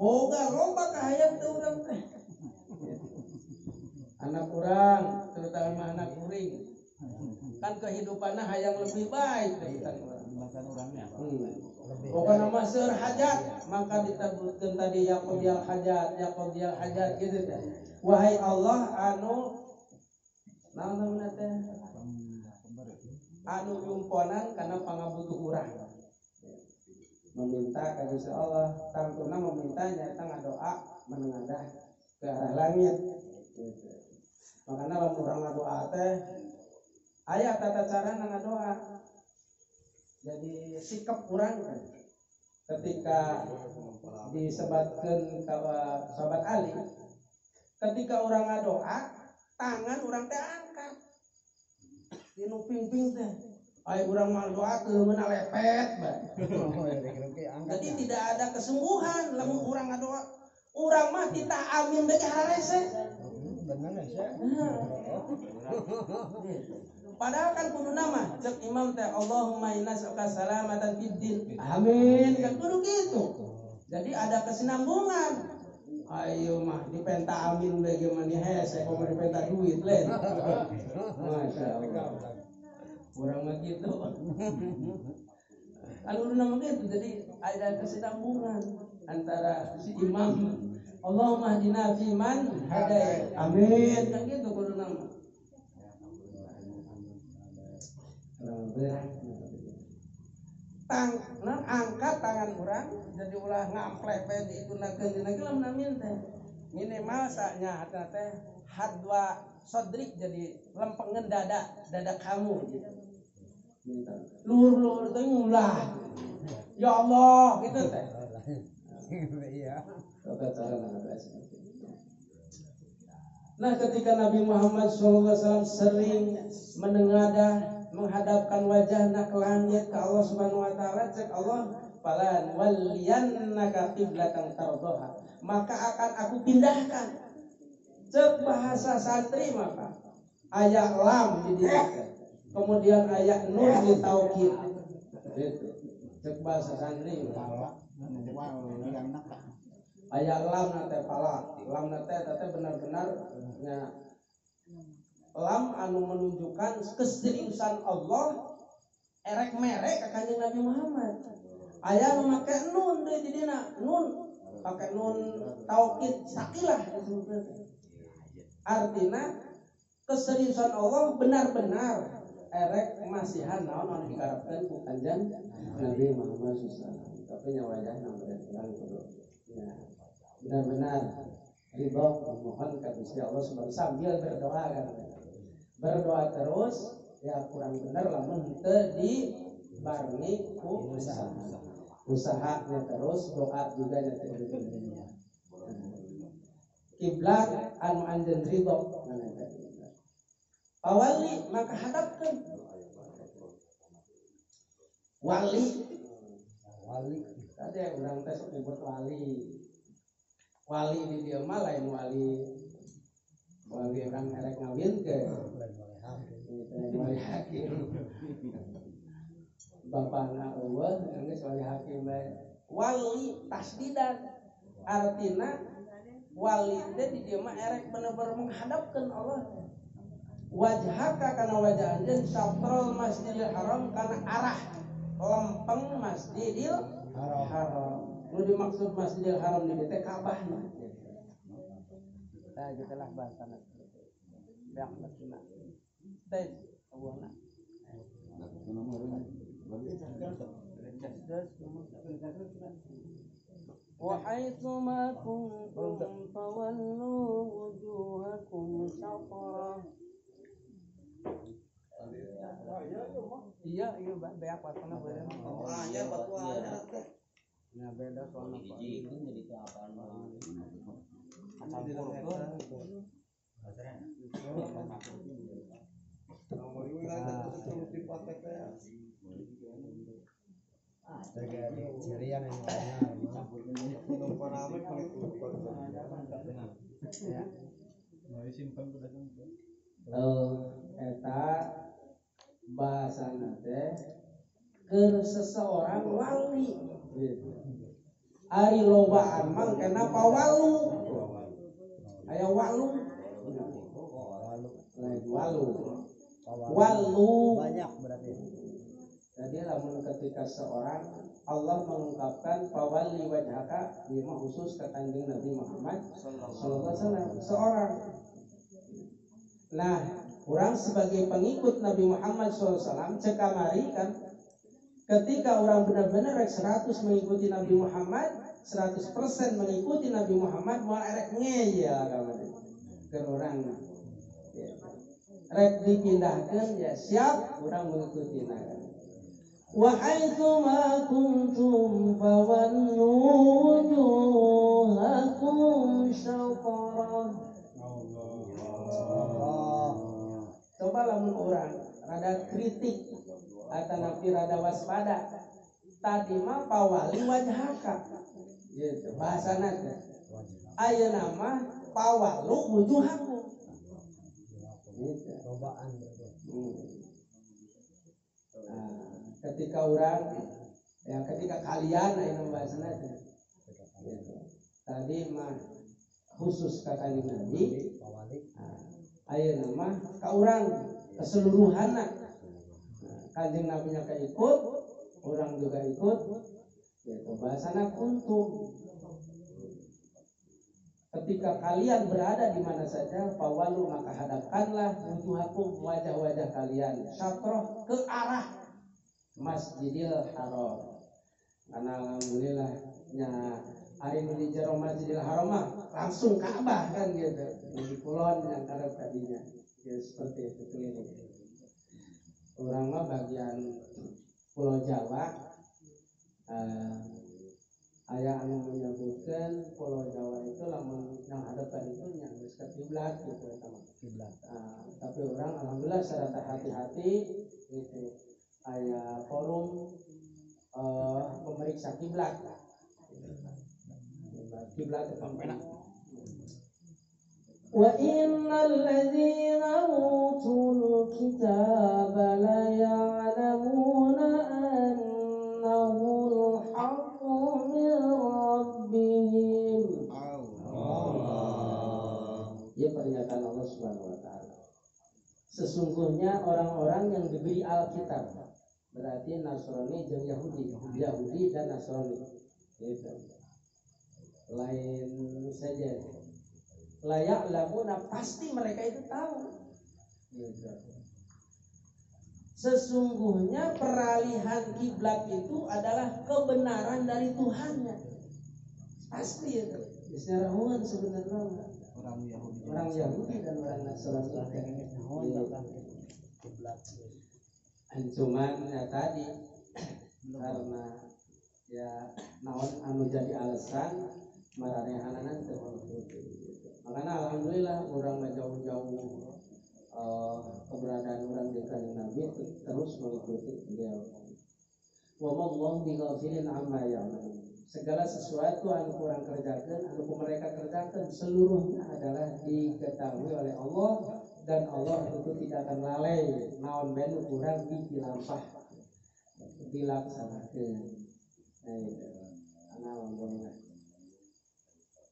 Speaker 4: boga loba kahayang teh urang teh. Anak urang, terutama anak kuring. Kan kehidupannya hayang lebih baik daripada urang.
Speaker 3: Makan orangnya.
Speaker 4: Pokoknya mah seur hajat, maka disebutkeun tadi ya qadiyal hajat gitu teh. Wahai Allah anu naon namanya teh? Anu nyumponan kana pangabutuh urang. Meminta ka Gusti Allah, tangtuna meminta nyaeta ngadoa menengadah ke arah langit. Makanya lamun urang ngadoa teh aya tata cara ngadoa. Jadi sikap urang ketika disebatkeun ka sahabat Ali, ketika urang ngadoa, tangan urang teh angkat. Dinu pingping teh. Ai urang mah doa teu meunang lepet bae. Jadi tidak ada kesembuhan lamun urang ngadoa. Urang mah kita amin deui hararese.
Speaker 3: Bener ya.
Speaker 4: Padahal kan kudu nama cek imam teh Allahumma innas'aluka salamatan fid din. Amin. Kan kudu gitu. Jadi ada kesinambungan. Ayo mah dipenta amin bagaimana hese kok dipenta duit lain. Masyaallah. Kurang mah gitu. Anu nama gitu jadi ada kesinambungan antara si imam Allahumma hdina fi man hadait. Amin. Kan gitu kudu nama. Angkat tangan orang jadi ulah ngamplepe di itu nakeun lamun amin teh minimal saknya teh hadwa sodrik jadi lempengen dada kamu gitu. Luhur teh ngulah ya Allah gitu teh. Iya. Nah ketika Nabi Muhammad SAW sering menengadah menghadapkan wajahna ke langit ke Allah Subhanahu wa taala, cek Allah falan waliyannaka qiblatan tardaha, maka akan aku pindahkan. Cek bahasa santri maka aya lam di dieu, kemudian aya nun di taukid. Gitu. Cek bahasa santri aya lam nate pala, lam nate benar-benar nya lam anu menunjukkan keseriusan Allah erek merek ka Kanjeng Nabi Muhammad. Aya nu make nun deui di dina, nun pake nun taukid sakilah disebutkeun. Artina keseriusan Allah benar-benar erek masihan naon anu dikarepkeun ku Kanjeng Nabi Muhammad sallallahu alaihi wasallam. Tapi nya wajahna benar-benar kudu benar-benar ridho memohon ka Gusti Allah subhanahu sambil berdoa kan. Berdoa terus ya kurang bener lamun teu dibarengi ku usahanya terus doa juga nya teh kiblat anu anjeun ridho pawali maka hadapkeun wali tadi urang teh sok nyebut wali di dieu mah lain wali orang erek ngawin ke wali hakim bapana Allah geus wali hakim wali tasdidan artina wali teh di dieu mah erek bener-bener menghadapkeun Allah wajhaka kana wajah anjeun satrul masjidil haram kana arah lempeng masjidil haram nu dimaksud masjidil haram di teh Ka'bahna. Nah, gitulah bahasana. Dak masuna. Teh awalna. Wa haitsu ma kuntum fawallu wujuhakum syatra. Iya, beak pasana beurang. Oh, aya batuanna teh. Nah, beda soalna Pak. Jadi ke apaan mah. Eta bahasana teh keur seseorang wali gitu. ari lobaan mangkena pawalu aya walu lain walu
Speaker 2: banyak berarti.
Speaker 4: jadi lamun ketika seorang Allah mengungkapkan pawali wajhaka lima khusus ke kanjeng Nabi Muhammad sallallahu alaihi wasallam seorang. Nah, orang sebagai pengikut Nabi Muhammad SAW cekamari kan ketika orang benar-benar 100 mengikuti Nabi Muhammad 100% mengikuti Nabi Muhammad mau erek ngeyel kamari ke orang rek dipindahkan ya siap orang mengikuti Nabi. Wa haitsu ma kuntum fawallu wujuhakum syatran. Coba lamun orang rada kritik atau nabi rada waspada tadi mah pawali wajhaka gitu bahasana teh aya nama pawalu wujuhakum gitu cobaan ketika orang ya ketika kalian aya bahasana teh gitu tadi mah khusus ka kanjeng Nabi aya nama ka urang keseluruhanna kanjeng Nabi nya ikut orang juga ikut gitu bahasana kuntum ketika kalian berada di mana saja fawalu maka hadapkanlah wujuhakum wajah-wajah kalian syatrah ke arah Masjidil Haram karena alhamdulillah nya hari nu di jero Masjidil Haram langsung Ka'bah kan gitu di kulon yang karep tadinya ya seperti itu keliling orang mah bagian Pulau Jawa aya anu menyebutkan Pulau Jawa itu lamun yang hadapan itu yang ke kiblat gitu sama kiblat tapi orang alhamdulillah secara hati-hati itu aya forum pemeriksa kiblat kiblat wa innal ladzina utul kitaba la ya'lamuna annahul haqqu min rabbihim. Ya pernyataan Allah Subhanahu wa taala. Sesungguhnya orang-orang yang diberi Alkitab berarti Nasrani dan Yahudi dan Nasrani. Itu. Lain saja. Layak lamuna pasti mereka itu tahu. Sesungguhnya peralihan kiblat itu adalah kebenaran dari Tuhannya. Pasti itu. Secara umum sebenarnya orang Yahudi dan orang Nasrani kiblat. Cuman ya tadi karena ya naon anu jadi alasan maranehanan teu makanya alhamdulillah orang jauh-jauh keberadaan orang di kanjeng Nabi terus mengikuti beliau. Wa mallahu bighafilin amma ya'malun. Segala sesuatu anu kurang kerjakan, anu mereka kerjakan seluruhnya adalah diketahui oleh Allah dan Allah itu tidak akan lalai naon ben kurang dilampah dilaksanakan.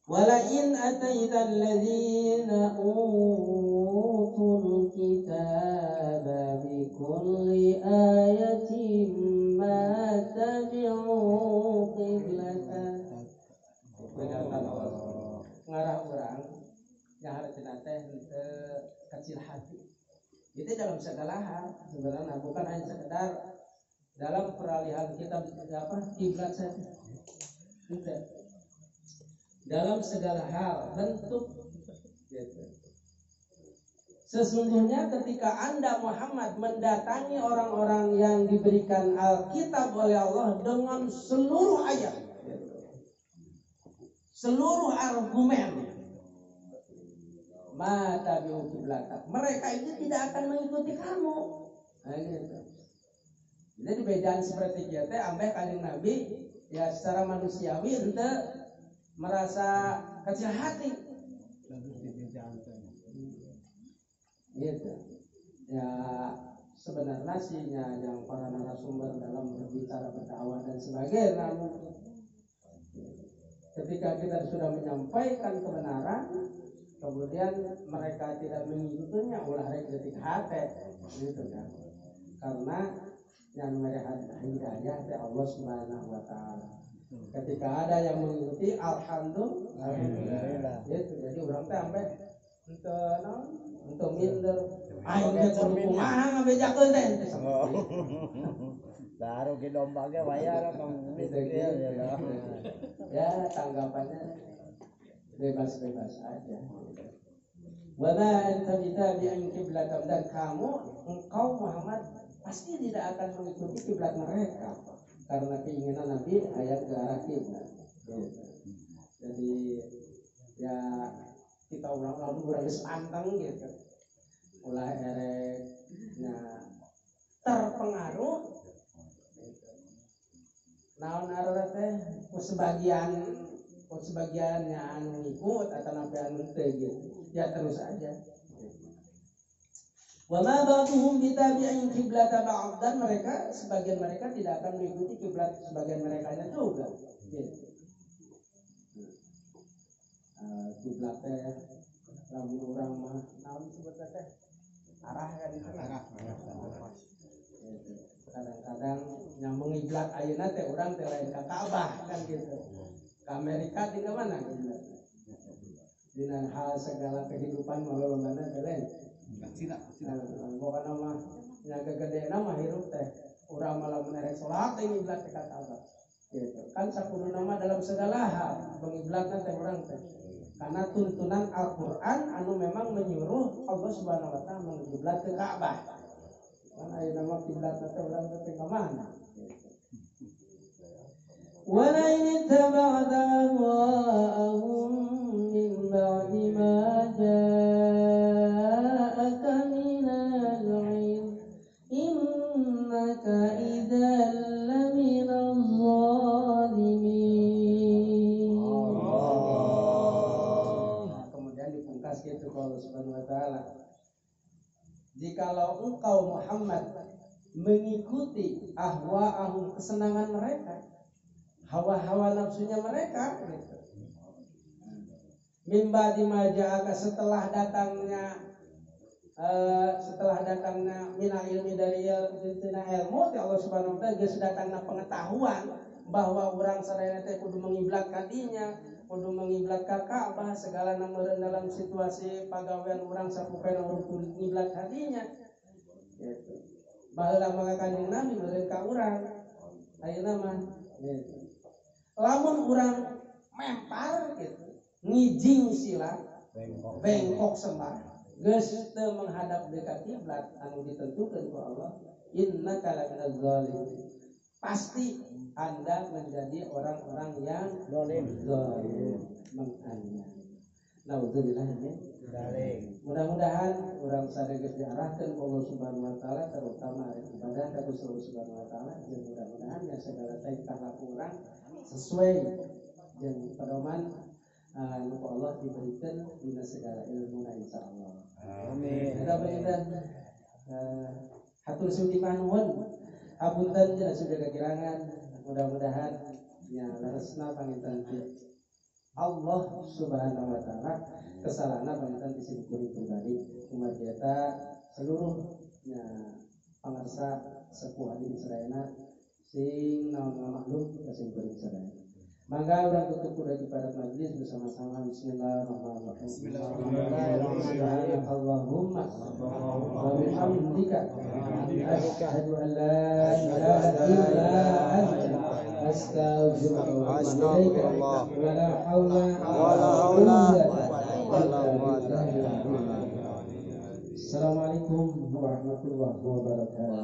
Speaker 4: Walain ataita alladzina utul kitaba bikulli ayatin ma tabi'u qiblatan ngarah orang yang harus teh kecil hati itu dalam segala hal sebenarnya bukan hanya sekedar dalam peralihan kita kiblat saja tidak dalam segala hal bentuk gitu. Sesungguhnya ketika Anda Muhammad mendatangi orang-orang yang diberikan Alkitab oleh Allah dengan seluruh ayat gitu. Seluruh argumen mata biu kiblatak mereka itu tidak akan mengikuti kamu gitu. Jadi bedaan seperti kita ambek kanjeng Nabi ya secara manusiawi ente merasa kecil hati gitu ya sebenarnya sih yang para narasumber dalam berbicara berdakwah dan sebagainya Ketika kita sudah menyampaikan kebenaran, kemudian mereka tidak mengikutinya, ulah detik hati, gitu kan? Karena yang memberi hidayah dari Allah Subhanahu Wa Taala. Ketika ada yang mengikuti, alhamdulillah. Gitu. Jadi orang teh sampai untuk minder, ayo kita kumaha ngabejakeun teh.
Speaker 3: Baru ke dombanya bayar kan gitu ya,
Speaker 4: tanggapannya bebas-bebas aja. Wa ma anta bitabi'in qiblatam, dan engkau Muhammad pasti tidak akan mengikuti kiblat mereka karena keinginan Nabi ayat ke arah kiblat. Jadi ya kita ulang geus anteng gitu. Ulah ereknya terpengaruh naon arah teh ku sebagiannya anu ikut atau nabi anu teh gitu. Ya terus aja. Wa ma ba'dhum bitabi'in qiblata ba'd, dan sebagian mereka tidak akan mengikuti kiblat sebagian merekanya juga. Gitu. Kiblat teh lamun urang mah naon disebutna teh? Arah kan itu. Arah. Kadang-kadang yang mengiblat ayeuna teh urang teh lain ka Ka'bah kan gitu. Ke Amerika di mana kiblat? Dina hal segala kehidupan malolobana teh lain. Pokoknya mah yang gegede nama hirup teh urang malah menerek sholat teh ngiblat teh ka Ka'bah. Gitu. Kan sakudu nama dalam segala hal pengiblatna teh urang teh. Karena tuntunan Al-Qur'an anu memang menyuruh Allah Subhanahu wa taala mengiblat ke Ka'bah. Kan aya nama kiblat teh urang teh ka mana? Wa la in taba'ta ahwa'ahum min ba'di ma ja'aka minal 'ilm innaka idzal laminaz zalimin. Kemudian dipungkas gitu kalau Subhanahu wa taala, jikalau engkau Muhammad mengikuti ahwa'ahum, kesenangan mereka, hawa-hawa nafsunya mereka gitu. Mimba dimaja'aka, setelah datangnya minal ilmi dari ilmu ti Allah Subhanahu wa taala, geus datangna pengetahuan bahwa urang sadaya teh kudu mengiblat ka dinya, kudu mengiblat ka Ka'bah, segala meureun dalam situasi pagawean urang sapupena urang kudu ngiblat ka dinya. Gitu. Baheula mangga Kanjeng Nabi meureun ka urang. Ayeuna mah gitu. Lamun urang mempar gitu, ngijing sila, bengkok sembah, geus teu menghadap dekat kiblat anu ditentukeun ku Allah, innaka laminaz zalimin. Pasti Anda menjadi orang-orang yang zalim, menganiaya. Nauzubillah min dzalik. Mudah-mudahan urang sadaya diarahkeun ku Allah Subhanahu wa taala, terutama ibadah ka Gusti Allah Subhanahu wa taala, dan mudah-mudahan ya segala tingkah laku urang sesuai jeung pedoman anu Allah diberikan dina segala ilmu insyaallah. Amin. Kita berikan hatur sujud nuhun. Hapunten nya sudah kekirangan, mudah-mudahan nya laresna panginten Allah Subhanahu wa taala, kesalahan panginten disingkuri pribadi umat kita seluruhnya pangarsa sepuh hadirin sadayana sing naon makhluk kasingkuring sadaya. Mangga urang tutup kuda ibadat majlis bersama-sama. Bismillahirrahmanirrahim. Subhanakallahumma wa bihamdika asyhadu an la ilaha illa anta astaghfiruka wa atubu ilaik. Wa la haula wa la quwwata illa billah. Assalamualaikum warahmatullahi wabarakatuh.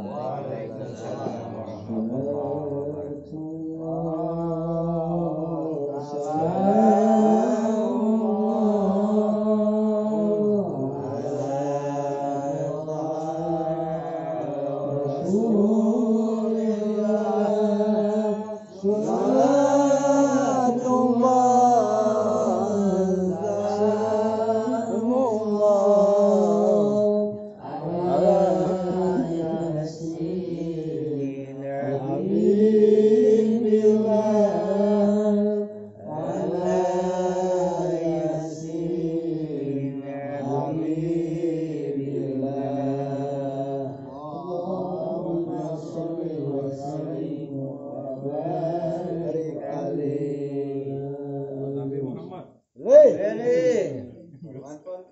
Speaker 3: Mantun.